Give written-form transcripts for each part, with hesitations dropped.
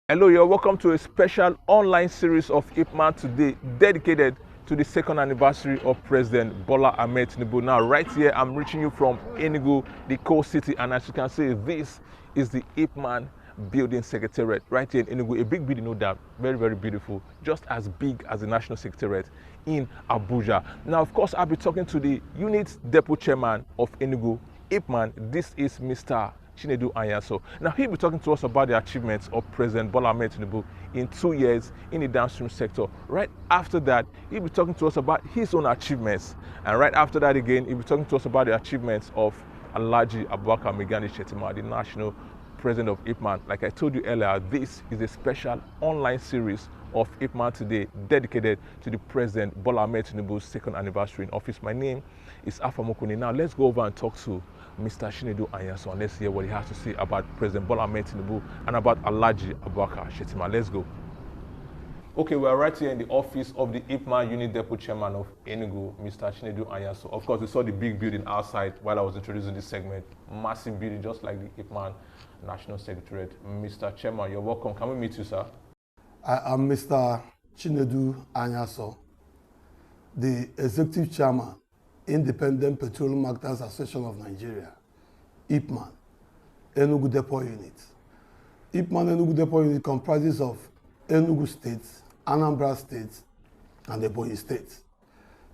Hello, you're welcome to a special online series of Ipman today dedicated to the second anniversary of President Bola Tinubu. Now, right here, I'm reaching you from Enugu, the coast city, and as you can see, this is the Ipman Building Secretariat right here in Enugu. A big building, no doubt, very, very beautiful, just as big as the National Secretariat in Abuja. Now, of course, I'll be talking to the unit deputy chairman of Enugu, Ipman. This is Mr. Chinedu. Now he'll be talking to us about the achievements of President Bola Tinubu in 2 years in the downstream sector. Right after that, he'll be talking to us about his own achievements. And right after that again, he'll be talking to us about the achievements of Alhaji Abubakar Shettima'S, the national president of Ipman. Like I told you earlier, this is a special online series of Ipman today dedicated to the President Bola Tinubu's second anniversary in office. My name is Alpha Mokuni. Now let's go over and talk to Mr. Chinedu and let's hear what he has to say about President Bola Tinubu and about Alhaji Abubakar Shettima'S. Let's go. Okay, we are right here in the office of the Ipman Unit Deputy Chairman of Enugu, Mr. Chinedu. Of course, we saw the big building outside while I was introducing this segment. Massive building, just like the Ipman National Secretariat. Mr. Chairman, you're welcome. Can we meet you, sir? I am Mr. Chinedu Anyaso, the Executive Chairman, Independent Petroleum Marketers Association of Nigeria, Ipman, Enugu Depot Unit. Ipman Enugu Depot Unit comprises of Enugu State, Anambra State, and Ebonyi State.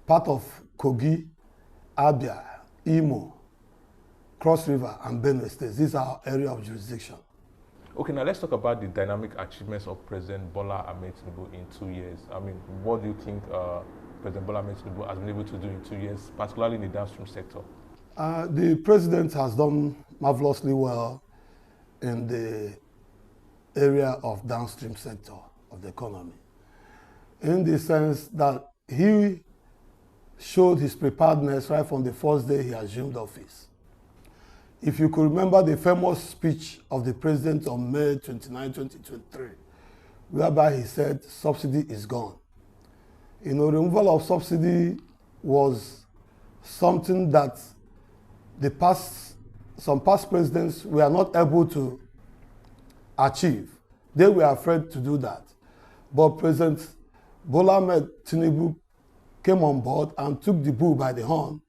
Part of Kogi, Abia, Imo, Cross River, and Benue States. These are our area of jurisdiction. Okay, now let's talk about the dynamic achievements of President Bola Tinubu in 2 years. I mean, what do you think President Bola Tinubu has been able to do in 2 years, particularly in the downstream sector? The president has done marvelously well in the area of downstream sector of the economy, in the sense that he showed his preparedness right from the first day he assumed office. If you could remember the famous speech of the president on May 29, 2023, whereby he said, subsidy is gone. You know, removal of subsidy was something that some past presidents were not able to achieve. They were afraid to do that. But President Bola Tinubu came on board and took the bull by the horn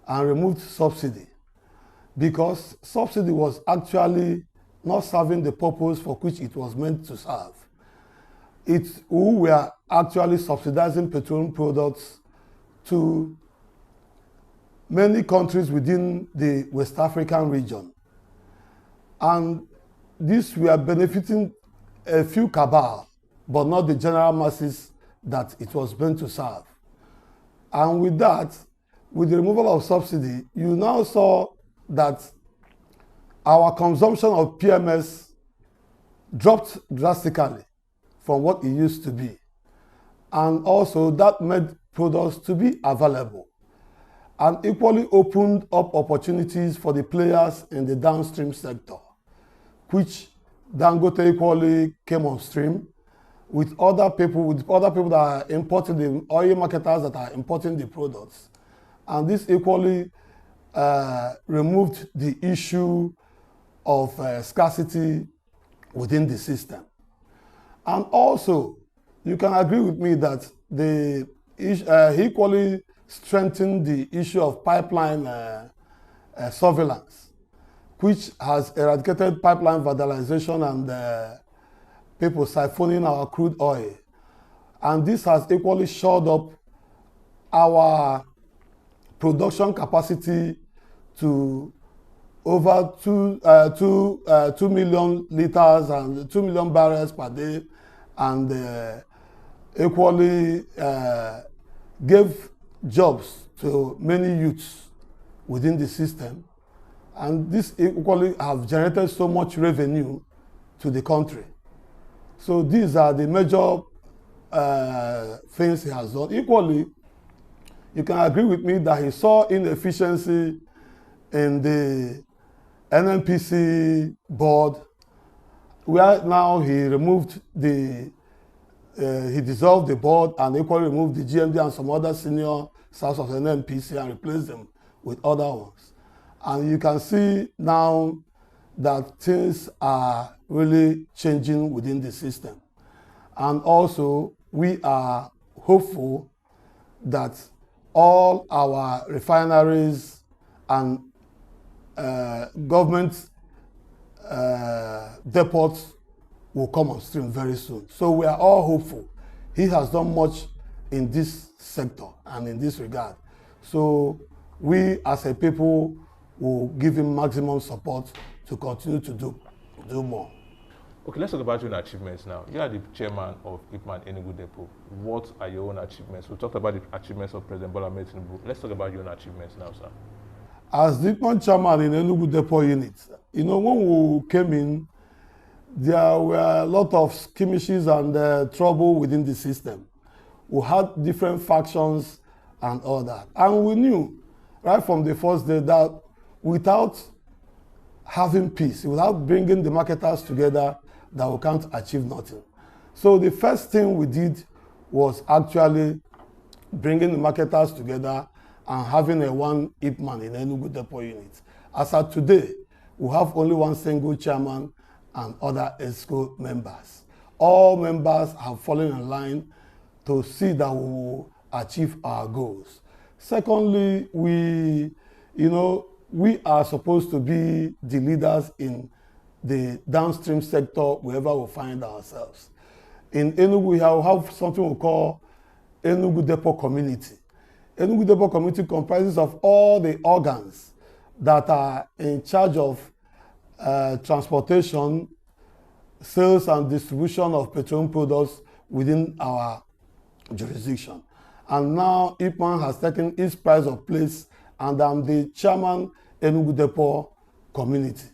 and removed subsidy, because subsidy was actually not serving the purpose for which it was meant to serve. We were actually subsidizing petroleum products to many countries within the West African region. And these were benefiting a few cabal, but not the general masses that it was meant to serve. And with that, with the removal of subsidy, you now saw that our consumption of PMS dropped drastically from what it used to be. And also that made products to be available and equally opened up opportunities for the players in the downstream sector, which Dangote equally came on stream with other people that are importing, the oil marketers that are importing the products. And this equally removed the issue of scarcity within the system. And also, you can agree with me that he equally strengthened the issue of pipeline surveillance, which has eradicated pipeline vandalization and people siphoning our crude oil. And this has equally shored up our production capacity to over 2 million liters and 2 million barrels per day, and equally gave jobs to many youths within the system. And this equally have generated so much revenue to the country. So these are the major things he has done. Equally, you can agree with me that he saw inefficiency in the NNPC board, where now he removed he dissolved the board and equally removed the GMD and some other senior staffs of the NNPC and replaced them with other ones. And you can see now that things are really changing within the system. And also, we are hopeful that all our refineries and government depots will come on stream very soon. So we are all hopeful. He has done much in this sector and in this regard. So we as a people will give him maximum support to continue to do more. Okay, let's talk about your own achievements now. You are the chairman of Ipman Enugu Depot. What are your own achievements? We talked about the achievements of President Bola Tinubu. Let's talk about your own achievements now, sir. As the Ipman chairman in Enugu Depot unit, you know, when we came in, there were a lot of skirmishes and trouble within the system. We had different factions and all that. And we knew right from the first day that without having peace, without bringing the marketers together, that we can't achieve nothing. So the first thing we did was actually bringing the marketers together and having a one Ipman in Enugu Depot unit. As of today, we have only one single chairman and other ESCO members. All members have fallen in line to see that we will achieve our goals. Secondly, we are supposed to be the leaders in the downstream sector wherever we find ourselves. In Enugu, we have something we call Enugu Depot Community. Enugu Depot Community comprises of all the organs that are in charge of transportation, sales and distribution of petroleum products within our jurisdiction. And now Ipman has taken its prize of place, and I'm the chairman Enugu Depot Community,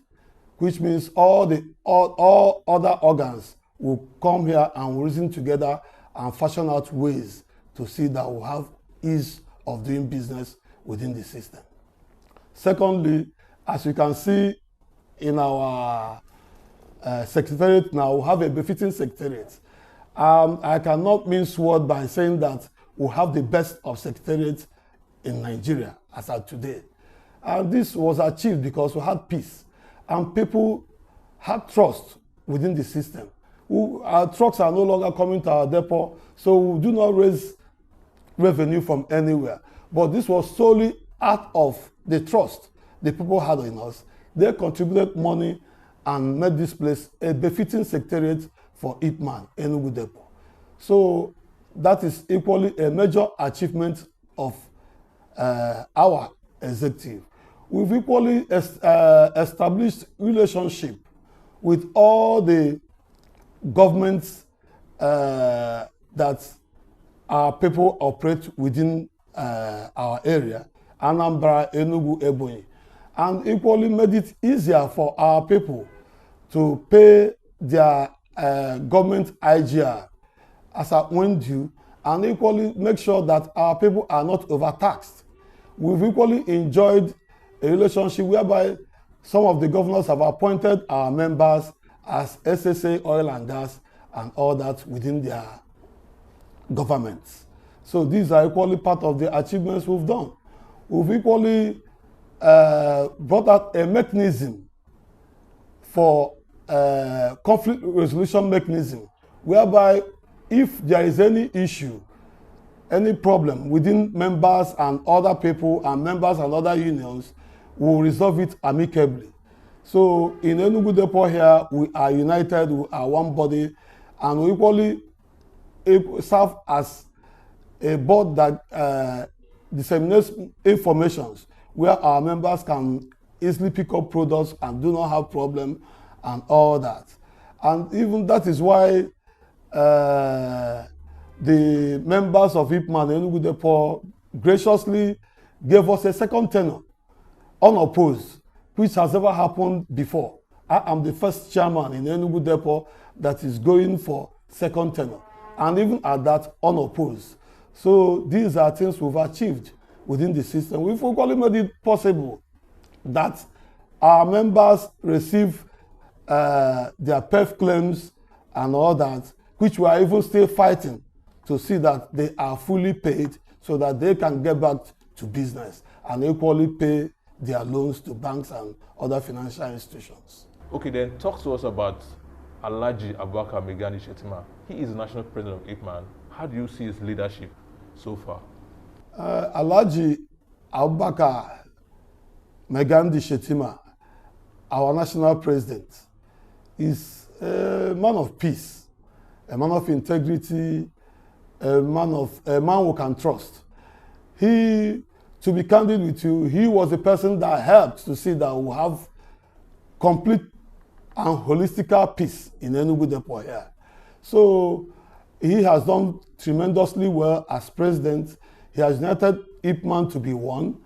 which means all other organs will come here and will reason together and fashion out ways to see that we have ease of doing business within the system. Secondly, as you can see in our secretariat now, we have a befitting secretariat. I cannot mince word by saying that we have the best of secretariats in Nigeria as of today. And this was achieved because we had peace and people had trust within the system. Our trucks are no longer coming to our depot, so we do not raise revenue from anywhere. But this was solely out of the trust the people had in us. They contributed money and made this place a befitting secretariat for Ipman Enugu Depot. So that is equally a major achievement of our executive. We've equally established relationship with all the governments that our people operate within our area, Anambra, Enugu, Ebonyi, and equally made it easier for our people to pay their government IGR as at when due, and equally make sure that our people are not overtaxed. We've equally enjoyed a relationship whereby some of the governors have appointed our members as SSA, oil and gas, and all that within their governments. So these are equally part of the achievements we've done. We've equally brought out a mechanism for conflict resolution mechanism, whereby if there is any issue, any problem within members and other people and members and other unions, we will resolve it amicably. So in Enugu Depot here, we are united, we are one body, and we equally serve as a board that disseminates information where our members can easily pick up products and do not have problem and all that. And even that is why the members of Ipman Enugu Depot graciously gave us a second tenure, unopposed, which has never happened before. I am the first chairman in Enugu Depot that is going for second tenure, and even at that, unopposed. So these are things we've achieved within the system. We've equally made it possible that our members receive their PEF claims and all that, which we are even still fighting to see that they are fully paid so that they can get back to business and equally pay their loans to banks and other financial institutions. Okay, then talk to us about Alhaji Abubakar Shettima. He is the national president of Ipman. How do you see his leadership so far? Alhaji Abubakar Shettima, our national president, is a man of peace, a man of integrity, a man who can trust. To be candid with you, he was the person that helped to see that we have complete and holistic peace in Enugu Depot here. So he has done tremendously well as president. He has united Ipman to be one,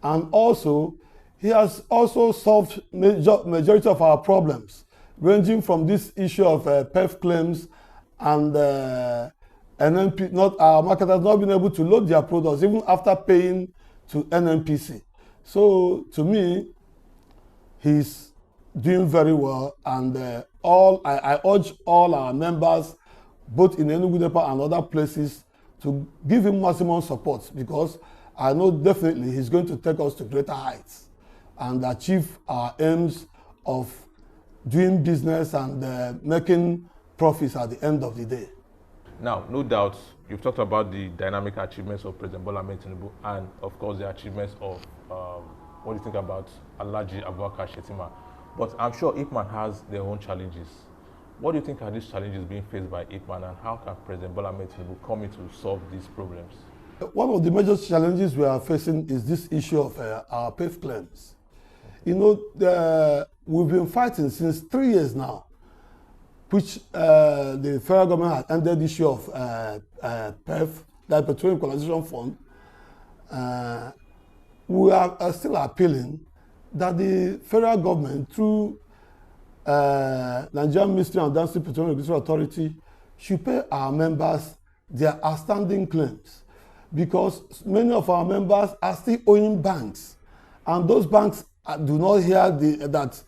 and also he has also solved majority of our problems, ranging from this issue of PEF claims and NNP. Our market has not been able to load their products even after paying to NNPC. So to me, he's doing very well, and I urge all our members, both in Enugu Depot and other places, to give him maximum support, because I know definitely he's going to take us to greater heights and achieve our aims of doing business and making profits at the end of the day. Now, no doubt, you've talked about the dynamic achievements of President Bola Tinubu and, of course, the achievements of, what do you think about Alhaji Abubakar Shettima? But I'm sure Ipman has their own challenges. What do you think are these challenges being faced by Ipman, and how can President Bola Tinubu come in to solve these problems? One of the major challenges we are facing is this issue of our PEF claims. You know, we've been fighting since 3 years now, which the federal government has ended the issue of PEF, the Petroleum Equalization Fund. We are still appealing that the federal government, through Nigerian Ministry of Dynamism Petroleum Regulatory Authority, should pay our members their outstanding claims, because many of our members are still owing banks, and those banks do not hear that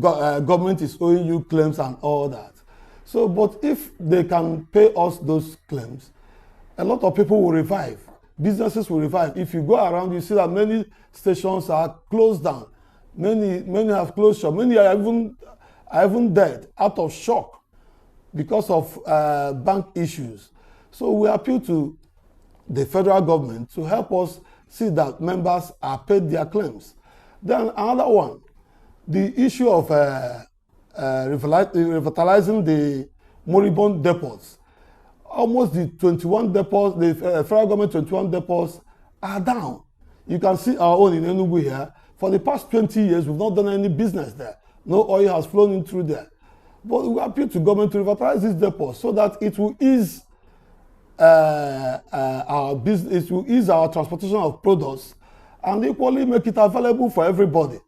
government is owing you claims and all that. So, but if they can pay us those claims, a lot of people will revive. Businesses will revive. If you go around, you see that many stations are closed down. Many have closed shop. Many are even dead out of shock because of bank issues. So we appeal to the federal government to help us see that members are paid their claims. Then another one, the issue of revitalizing the moribund depots. Almost the 21 depots, the federal government 21 depots are down. You can see our own in Enugu here. For the past 20 years, we've not done any business there. No oil has flown in through there. But we appeal to government to revitalize these depots so that it will ease our business, it will ease our transportation of products, and equally make it available for everybody.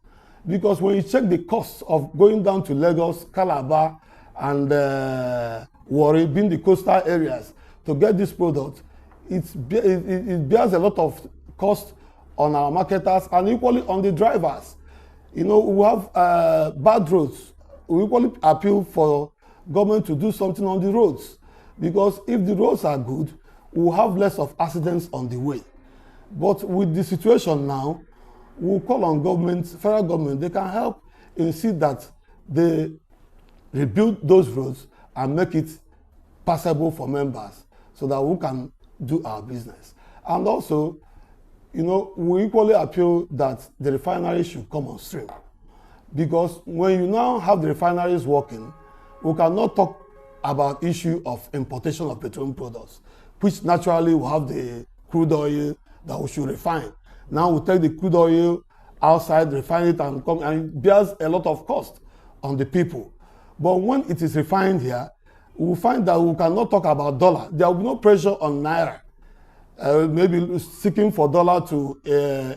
Because when you check the costs of going down to Lagos, Calabar, and Warri, being the coastal areas, to get this product, it bears a lot of cost on our marketers and equally on the drivers. You know, we have bad roads. We equally appeal for government to do something on the roads, because if the roads are good, we'll have less of accidents on the way. But with the situation now, we'll call on government, federal government, they can help in see that they rebuild those roads and make it passable for members so that we can do our business. And also, you know, we equally appeal that the refineries should come on stream, because when you now have the refineries working, we cannot talk about issue of importation of petroleum products, which naturally will have the crude oil that we should refine. Now we take the crude oil outside, refine it, and come, and it bears a lot of cost on the people. But when it is refined here, we will find that we cannot talk about dollar. There will be no pressure on naira. Maybe seeking for dollar to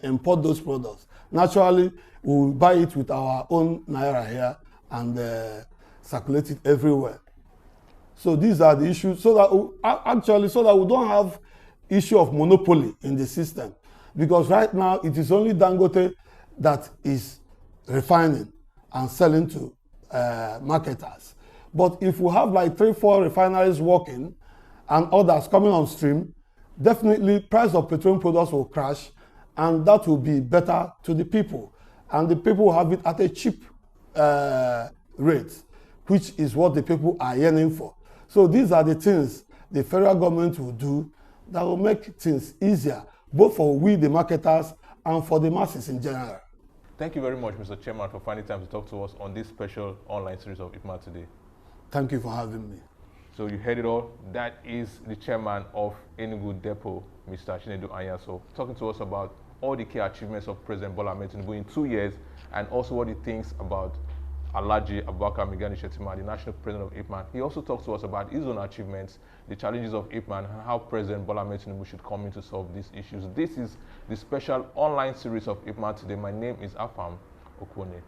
import those products. Naturally, we will buy it with our own naira here and circulate it everywhere. So these are the issues. So that we don't have issue of monopoly in the system, because right now it is only Dangote that is refining and selling to marketers. But if we have like 3-4 refineries working and others coming on stream, definitely price of petroleum products will crash, and that will be better to the people, and the people will have it at a cheap rates, which is what the people are yearning for. So these are the things the federal government will do that will make things easier, both for we, the marketers, and for the masses in general. Thank you very much, Mr. Chairman, for finding time to talk to us on this special online series of Ipman today. Thank you for having me. So you heard it all. That is the chairman of Enugu Depot, Mr. Tinubu'S, talking to us about all the key achievements of President Bola Tinubu in 2 years, and also what he thinks about Alhaji Abubakar Shettima'S, the national president of Ipman. He also talks to us about his own achievements, the challenges of Ipman, and how President Bola Tinubu should come in to solve these issues. This is the special online series of Ipman today. My name is Afam Okwone.